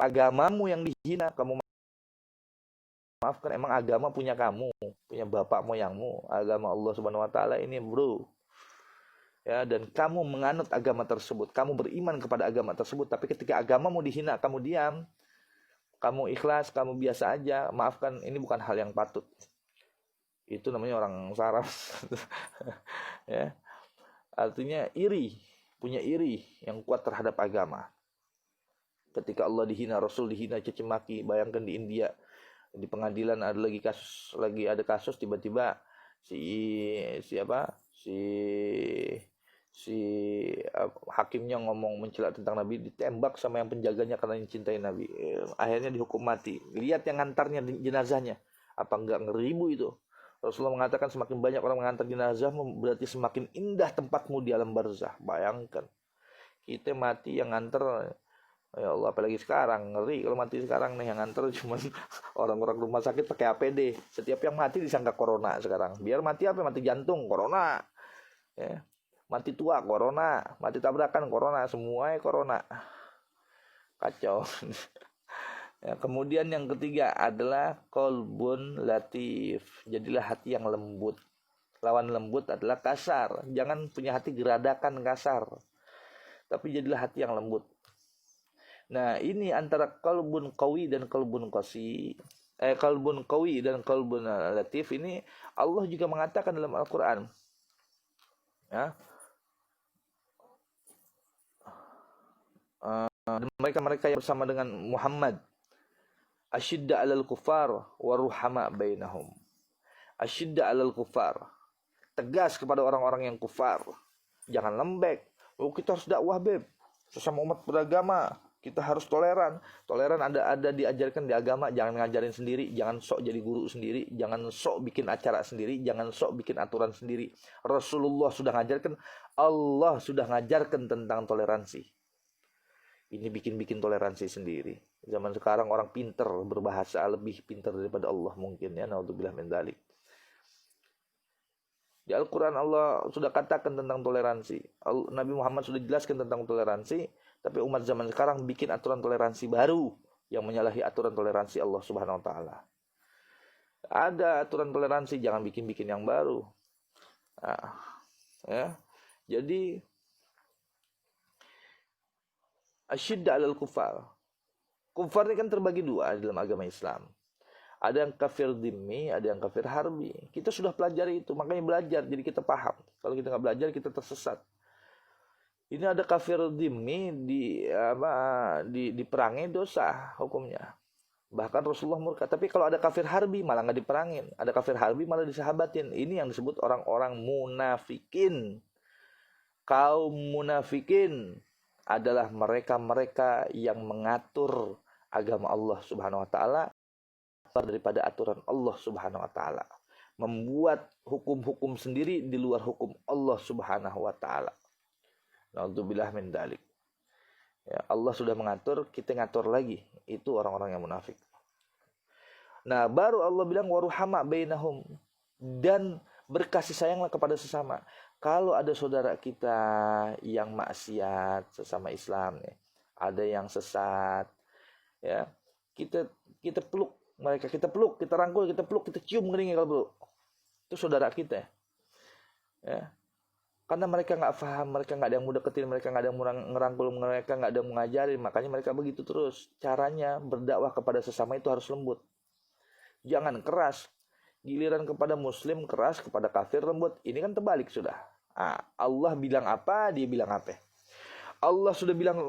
agamamu yang dihina, kamu maafkan. Emang agama punya kamu, punya bapak moyangmu. Agama Allah Subhanahu wa taala ini, bro. Ya, dan kamu menganut agama tersebut, kamu beriman kepada agama tersebut, tapi ketika agamamu dihina, kamu diam, kamu ikhlas, kamu biasa aja, maafkan, ini bukan hal yang patut. Itu namanya orang saraf. Ya. Artinya iri, punya iri yang kuat terhadap agama. Ketika Allah dihina, Rasul dihina, caci maki. Bayangkan di India, di pengadilan ada kasus tiba-tiba si hakimnya ngomong mencela tentang Nabi, ditembak sama yang penjaganya karena mencintai Nabi. Akhirnya dihukum mati. Lihat yang ngantarnya jenazahnya, apa enggak ngeribu itu? Rasulullah mengatakan semakin banyak orang mengantar jenazah berarti semakin indah tempatmu di alam barzah. Bayangkan kita mati yang ngantar, ya Allah, apalagi sekarang ngeri kalau mati sekarang nih, yang ngantar cuman orang-orang rumah sakit pakai APD. Setiap yang mati disangka corona sekarang. Biar mati apa? Mati jantung, corona. Ya. Mati tua, corona. Mati tabrakan, corona. Semuanya corona. Kacau. Ya, kemudian yang ketiga adalah qalbun latif. Jadilah hati yang lembut. Lawan lembut adalah kasar. Jangan punya hati geradakan kasar, tapi jadilah hati yang lembut. Nah, ini antara qalbun qawi dan qalbun qasi. Qalbun qawi dan qalbun latif ini Allah juga mengatakan dalam Al-Qur'an. Ya. Mereka yang bersama dengan Muhammad, asyidda 'alal kufar wa ruhama bainahum. Asyidda 'alal kufar, tegas kepada orang-orang yang kufar. Jangan lembek. Oh, kita harus dakwah, beb. Sesama umat beragama, kita harus toleran. Toleran ada diajarkan di agama. Jangan ngajarin sendiri, jangan sok jadi guru sendiri, jangan sok bikin acara sendiri, jangan sok bikin aturan sendiri. Rasulullah sudah ngajarkan, Allah sudah ngajarkan tentang toleransi. Ini bikin toleransi sendiri. Zaman sekarang orang pinter berbahasa, lebih pinter daripada Allah mungkin, ya. Naudzubillah min dzalik. Di Al-Quran Allah sudah katakan tentang toleransi. Nabi Muhammad sudah jelaskan tentang toleransi. Tapi umat zaman sekarang bikin aturan toleransi baru yang menyalahi aturan toleransi Allah Subhanahu wa taala. Ada aturan toleransi, jangan bikin yang baru. Nah, ya. Jadi asyidda 'alal kufar. Kufar ini kan terbagi dua dalam agama Islam. Ada yang kafir dhimmi, ada yang kafir harbi. Kita sudah pelajari itu, makanya belajar jadi kita paham. Kalau kita nggak belajar, kita tersesat. Ini ada kafir dhimmi diperangi dosa hukumnya. Bahkan Rasulullah murka. Tapi kalau ada kafir harbi malah nggak diperangin. Ada kafir harbi malah disahabatin. Ini yang disebut orang-orang munafikin. Kaum munafikin adalah mereka-mereka yang mengatur agama Allah Subhanahu wa taala daripada aturan Allah Subhanahu wa taala. Membuat hukum-hukum sendiri di luar hukum Allah Subhanahu wa taala. Naudzubillah min dzalik. Ya, Allah sudah mengatur, kita ngatur lagi. Itu orang-orang yang munafik. Nah, baru Allah bilang waruhama bainahum, dan berkasih sayanglah kepada sesama. Kalau ada saudara kita yang maksiat sesama Islam nih, ada yang sesat, ya, kita peluk mereka, kita peluk, kita rangkul, kita peluk, kita cium keningnya kalau peluk. Itu saudara kita. Ya. Karena mereka nggak paham, mereka nggak ada yang mau deketin, mereka nggak ada yang mau ngerangkul, mereka nggak ada yang mau ngajarin, makanya mereka begitu terus. Caranya berdakwah kepada sesama itu harus lembut. Jangan keras. Giliran kepada muslim keras, kepada kafir lembut. Ini kan terbalik sudah. Allah bilang apa, dia bilang apa. Allah sudah bilang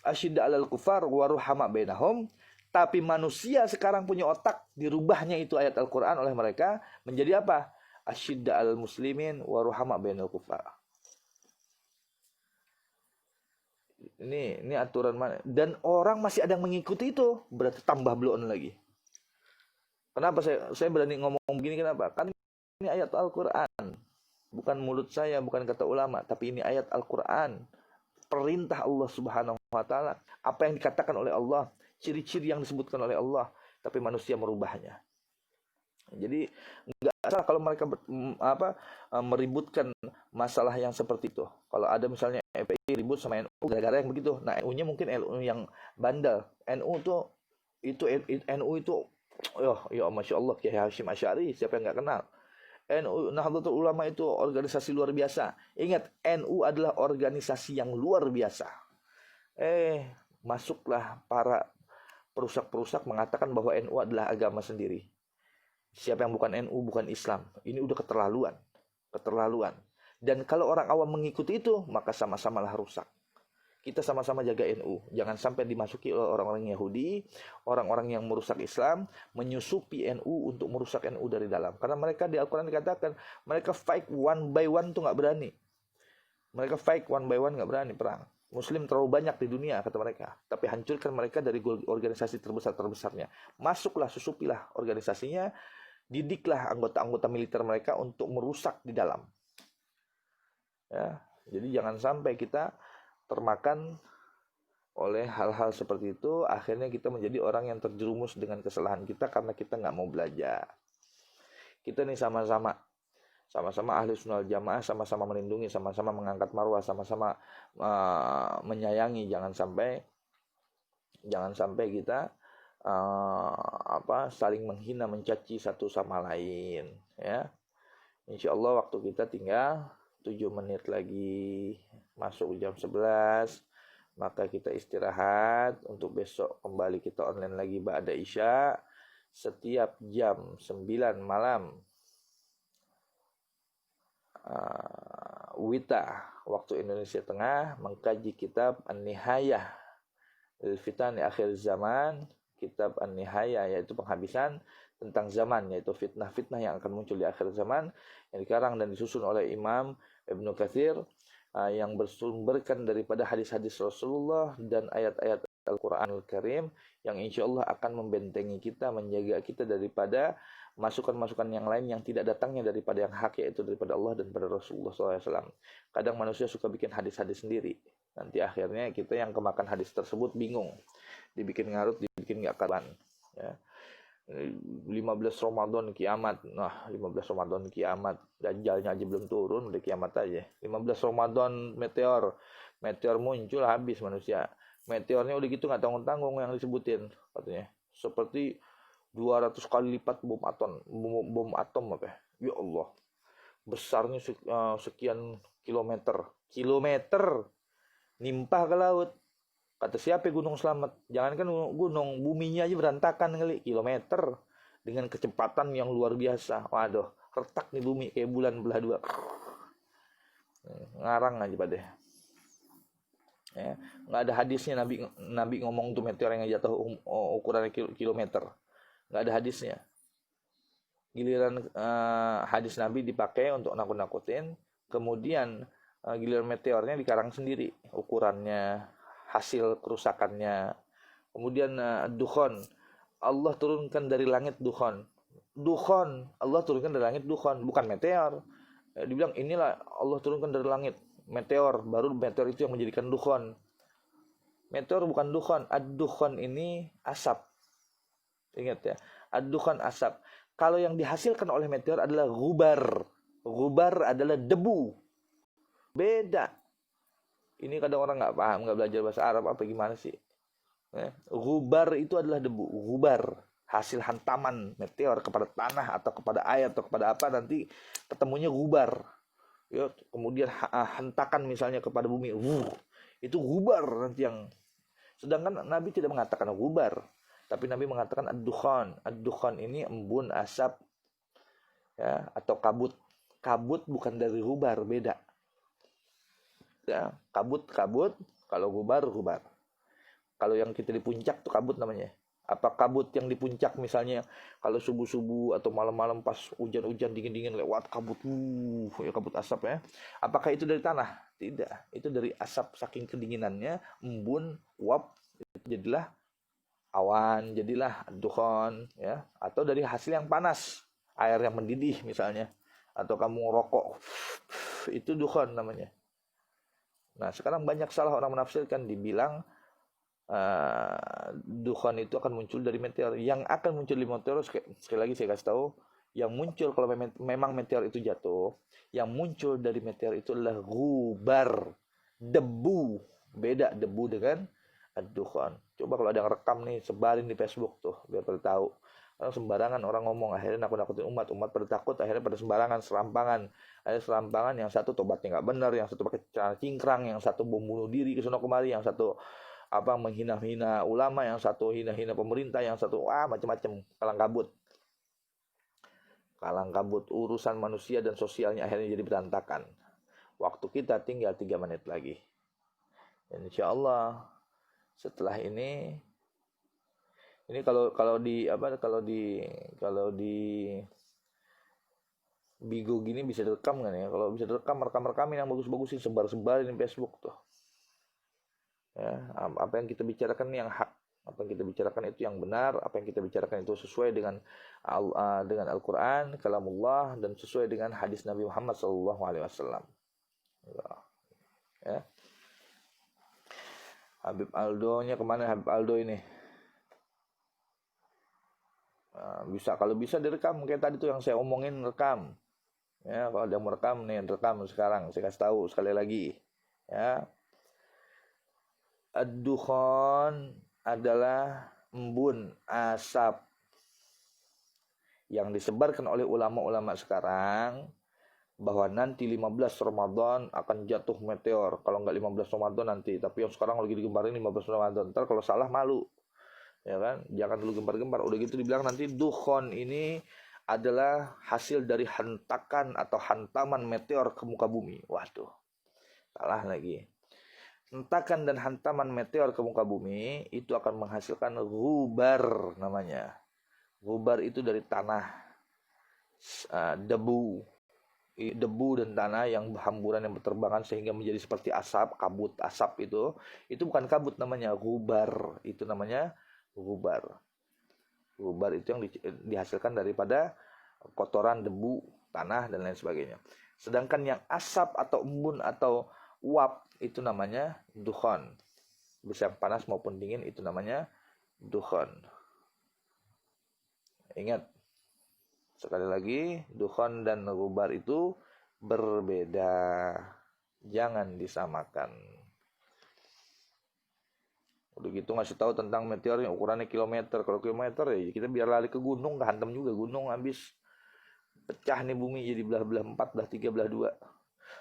asyidda 'alal kufar wa ruhama bainahum, tapi manusia sekarang punya otak, dirubahnya itu ayat Al-Qur'an oleh mereka menjadi apa? Asyidda 'alal muslimin wa ruhama bainal kufar. Ini aturan mana? Dan orang masih ada yang mengikuti itu, berarti tambah blown lagi. Kenapa saya berani ngomong begini, kenapa? Kan ini ayat Al-Qur'an. Bukan mulut saya, bukan kata ulama, tapi ini ayat Al-Qur'an. Perintah Allah Subhanahu wa taala, apa yang dikatakan oleh Allah, ciri-ciri yang disebutkan oleh Allah, tapi manusia merubahnya. Jadi enggak salah kalau mereka meributkan masalah yang seperti itu. Kalau ada misalnya FPI ribut sama NU gara-gara yang begitu. Nah, NU-nya mungkin NU yang bandel. NU itu ya Masya Allah Kiai Hashim Asy'ari, siapa yang nggak kenal. NU Nahdlatul Ulama itu organisasi luar biasa. Ingat, NU adalah organisasi yang luar biasa. Masuklah para perusak-perusak mengatakan bahwa NU adalah agama sendiri. Siapa yang bukan NU bukan Islam. Ini udah keterlaluan. Dan kalau orang awam mengikuti itu, maka sama-samalah rusak. Kita sama-sama jaga NU. Jangan sampai dimasuki oleh orang-orang Yahudi, orang-orang yang merusak Islam, menyusupi NU untuk merusak NU dari dalam. Karena mereka di Al-Quran dikatakan, mereka fight one by one tuh nggak berani. Mereka fight one by one nggak berani perang. Muslim terlalu banyak di dunia, kata mereka. Tapi hancurkan mereka dari organisasi terbesar-terbesarnya. Masuklah, susupilah organisasinya, didiklah anggota-anggota militer mereka untuk merusak di dalam. Ya, jadi jangan sampai kita termakan oleh hal-hal seperti itu, akhirnya kita menjadi orang yang terjerumus dengan kesalahan kita karena kita nggak mau belajar. Kita nih sama-sama ahli sunnah jamaah, sama-sama melindungi, sama-sama mengangkat marwah, sama-sama menyayangi. Jangan sampai kita saling menghina, mencaci satu sama lain. Ya, insya Allah waktu kita tinggal 7 menit lagi masuk jam 11, maka kita istirahat untuk besok kembali kita online lagi ba'da Isya setiap jam 9 malam WITA waktu Indonesia Tengah mengkaji kitab An-Nihayah lil Fitani Akhir Zaman. Kitab An-Nihayah yaitu penghabisan tentang zaman, yaitu fitnah-fitnah yang akan muncul di akhir zaman, yang dikarang dan disusun oleh Imam Ibnu Katsir, yang bersumberkan daripada hadis-hadis Rasulullah dan ayat-ayat Al-Quranul Karim, yang insya Allah akan membentengi kita, menjaga kita daripada masukan-masukan yang lain yang tidak datangnya daripada yang hak, yaitu daripada Allah dan pada Rasulullah SAW. Kadang manusia suka bikin hadis-hadis sendiri, nanti akhirnya kita yang kemakan hadis tersebut bingung, dibikin ngarut, dibikin nggak karuan. Ya. 15 Ramadan kiamat. Nah, 15 Ramadan kiamat, dajjalnya aja belum turun udah kiamat aja. 15 Ramadan meteor muncul, habis manusia. Meteornya udah gitu nggak tanggung-tanggung yang disebutin katanya. Seperti 200 kali lipat bom atom apa? Ya Allah. Besarnya sekian kilometer nimpah ke laut. Kata siapa Gunung Slamet? Jangankan gunung, buminya aja berantakan kali, kilometer. Dengan kecepatan yang luar biasa. Waduh, retak nih bumi kayak bulan belah dua. Ngarang aja pada. Ya, nggak ada hadisnya Nabi ngomong tuh meteor yang jatuh ukuran kilometer. Nggak ada hadisnya. Giliran hadis Nabi dipakai untuk nakut-nakutin. Kemudian giliran meteornya dikarang sendiri ukurannya, hasil kerusakannya. Kemudian dukhon, Allah turunkan dari langit dukhon. Allah turunkan dari langit dukhon, bukan meteor. Dibilang inilah Allah turunkan dari langit meteor, baru meteor itu yang menjadikan dukhon. Meteor bukan dukhon. Ad-dukhon ini asap. Ingat ya, ad-dukhon asap. Kalau yang dihasilkan oleh meteor adalah gubar. Gubar adalah debu. Beda. Ini kadang orang nggak paham, nggak belajar bahasa Arab apa gimana sih. Gubar itu adalah debu. Gubar, hasil hantaman meteor kepada tanah atau kepada air atau kepada apa, nanti ketemunya gubar. Ya, kemudian hentakan misalnya kepada bumi, itu gubar nanti yang. Sedangkan Nabi tidak mengatakan gubar, tapi Nabi mengatakan ad-dukhan. Ad-dukhan ini embun asap, ya, atau kabut. Kabut bukan dari gubar, beda. Ya, kabut, kalau gubar. Kalau yang kita di puncak tuh kabut namanya. Apa kabut yang di puncak misalnya kalau subuh-subuh atau malam-malam pas hujan-hujan dingin-dingin lewat kabut, ya kabut asap ya. Apakah itu dari tanah? Tidak, itu dari asap saking kedinginannya, embun, uap, itu jadilah awan, jadilah dukhon ya, atau dari hasil yang panas, air yang mendidih misalnya, atau kamu rokok, itu dukhon namanya. Nah, sekarang banyak salah orang menafsirkan, dibilang dukhon itu akan muncul dari meteor. Yang akan muncul dari meteor, sekali lagi saya kasih tahu, Yang muncul kalau memang meteor itu jatuh, yang muncul dari meteor itu adalah gubar, debu. Beda debu dengan ad-dukhan. Coba kalau ada yang rekam nih, sebarin di Facebook tuh, biar pada tahu. Karena sembarangan orang ngomong, akhirnya nakut-nakutin umat pada takut, akhirnya pada sembarangan, serampangan. Akhirnya serampangan, yang satu tobatnya nggak benar, yang satu pakai celana cingkrang, yang satu bom bunuh diri ke sono kemari, yang satu menghina-hina ulama, yang satu hina-hina pemerintah, yang satu macam-macam, kalang kabut urusan manusia dan sosialnya akhirnya jadi berantakan. Waktu kita tinggal 3 menit lagi. Dan insya Allah setelah ini kalau di Bigo gini bisa direkam kan ya? Kalau bisa rekam yang bagus-bagusin, sebarin di Facebook tuh. Ya, apa yang kita bicarakan yang hak, apa yang kita bicarakan itu yang benar, apa yang kita bicarakan itu sesuai dengan Al-Quran, kalamullah, dan sesuai dengan hadis Nabi Muhammad SAW. Ya. Habib Aldo-nya kemana Habib Aldo ini? Kalau bisa direkam kayak tadi tuh yang saya omongin, rekam. Ya, kalau ada yang mau rekam nih, rekam sekarang. Saya kasih tahu sekali lagi. Ya. Ad-dukhan adalah embun asap yang disebarkan oleh ulama-ulama sekarang bahwa nanti 15 Ramadan akan jatuh meteor. Kalau nggak 15 Ramadan nanti, tapi yang sekarang lagi digembarin 15 Ramadan. Ntar kalau salah malu. Ya kan? Jangan dulu gembar-gembar. Udah gitu dibilang nanti dukhan ini adalah hasil dari hentakan atau hantaman meteor ke muka bumi. Waduh. Salah lagi. Hentakan dan hantaman meteor ke muka bumi itu akan menghasilkan gubar namanya. Gubar itu dari tanah, debu dan tanah yang hamburan yang berterbangan sehingga menjadi seperti asap, kabut asap itu bukan kabut namanya, gubar. Itu namanya gubar. Gubar itu yang dihasilkan daripada kotoran, debu, tanah dan lain sebagainya. Sedangkan yang asap atau embun atau uap itu namanya dukhan. Bisa yang panas maupun dingin itu namanya dukhan. Ingat, sekali lagi, dukhan dan gubar itu berbeda. Jangan disamakan. Udah gitu ngasih tahu tentang meteor yang ukurannya kilometer. Kalau kilometer ya kita biar lari ke gunung, kehantam juga gunung, habis pecah nih bumi jadi belah-belah 4, belah 3, belah 2.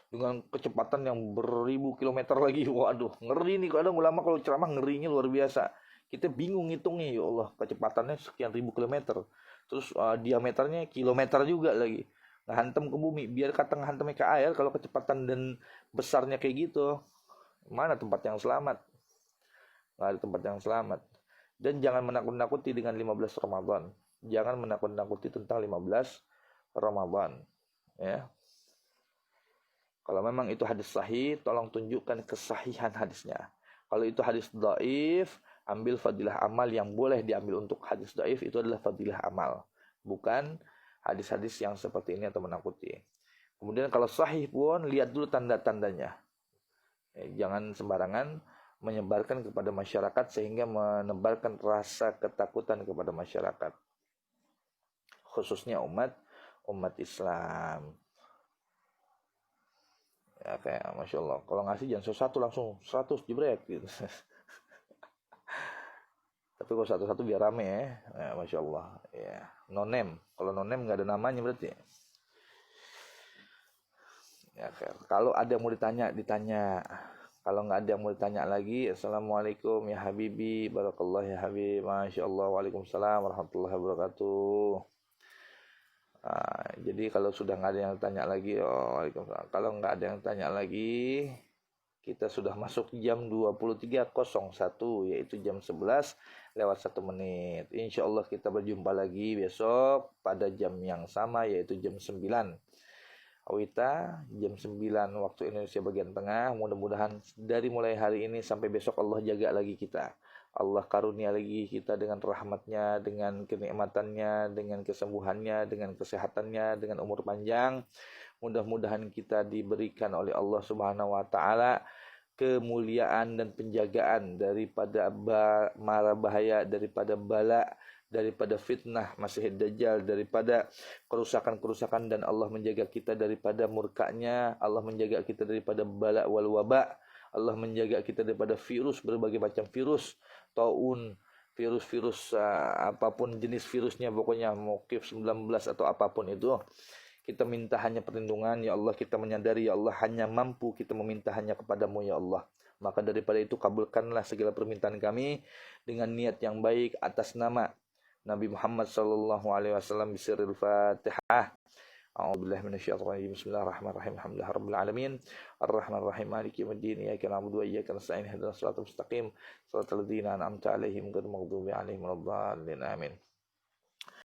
Dengan kecepatan yang beribu kilometer lagi. Waduh, ngeri nih kadang ulama kalau ceramah, ngerinya luar biasa. Kita bingung ngitungnya, ya Allah, kecepatannya sekian ribu kilometer. Terus diameternya kilometer juga lagi. Ngehantam ke bumi, biar kata ngehantamnya ke air, kalau kecepatan dan besarnya kayak gitu, mana tempat yang selamat? Nggak ada tempat yang selamat. Dan jangan menakut-nakuti dengan 15 Ramadan. Jangan menakut-nakuti tentang 15 Ramadan. Ya. Kalau memang itu hadis sahih, tolong tunjukkan kesahihan hadisnya. Kalau itu hadis dhaif, ambil fadilah amal yang boleh diambil untuk hadis dhaif, itu adalah fadilah amal. Bukan hadis-hadis yang seperti ini atau menakuti. Kemudian kalau sahih pun, lihat dulu tanda-tandanya. Jangan sembarangan menyebarkan kepada masyarakat sehingga menebarkan rasa ketakutan kepada masyarakat. Khususnya umat Islam. Ya kayak Masya Allah, kalau ngasih jangan satu langsung 100 jebret gitu. Tapi kalau satu-satu biar rame ya, Masya Allah ya. No name, kalau no name nggak ada namanya berarti ya. Kalau ada yang mau ditanya. Kalau nggak ada yang mau ditanya lagi, Assalamualaikum ya Habibi, Barakallah ya Habib, Masya Allah, Waalaikumsalam warahmatullahi wabarakatuh. Jadi kalau sudah nggak ada yang tanya lagi, Waalaikumsalam. Kalau nggak ada yang tanya lagi, kita sudah masuk jam 23.01, yaitu jam 11 lewat 1 menit. Insya Allah kita berjumpa lagi besok pada jam yang sama, yaitu jam 9. Awita, jam 9 waktu Indonesia bagian tengah. Mudah-mudahan dari mulai hari ini sampai besok Allah jaga lagi kita. Allah karunia lagi kita dengan rahmatnya, dengan kenikmatannya, dengan kesembuhannya, dengan kesehatannya, dengan umur panjang. Mudah-mudahan kita diberikan oleh Allah Subhanahu wa taala kemuliaan dan penjagaan daripada mara bahaya, daripada bala, daripada fitnah Masih Dajjal, daripada kerusakan-kerusakan, dan Allah menjaga kita daripada murkanya. Allah menjaga kita daripada bala wal waba. Allah menjaga kita daripada virus, berbagai macam virus, taun, virus-virus apapun jenis virusnya, pokoknya mau COVID-19 atau apapun itu. Kita minta hanya perlindungan, ya Allah. Kita menyadari, ya Allah, hanya mampu kita meminta hanya kepadamu, ya Allah. Maka daripada itu, kabulkanlah segala permintaan kami dengan niat yang baik atas nama Nabi Muhammad sallallahu alaihi wasallam. Bisirul Fatihah. A'udzubillahi minasyaitonir rajim. Bismillahirrahmanirrahim. Alhamdulillahirabbil alamin. Arrahmanirrahim. Maliki yaumiddin. Iyyaka na'budu wa iyyaka nasta'in. Ihdinas siratal mustaqim. Shiratal ladzina an'amta 'alaihim ghairil maghdubi 'alaihim waladdallin. Amin.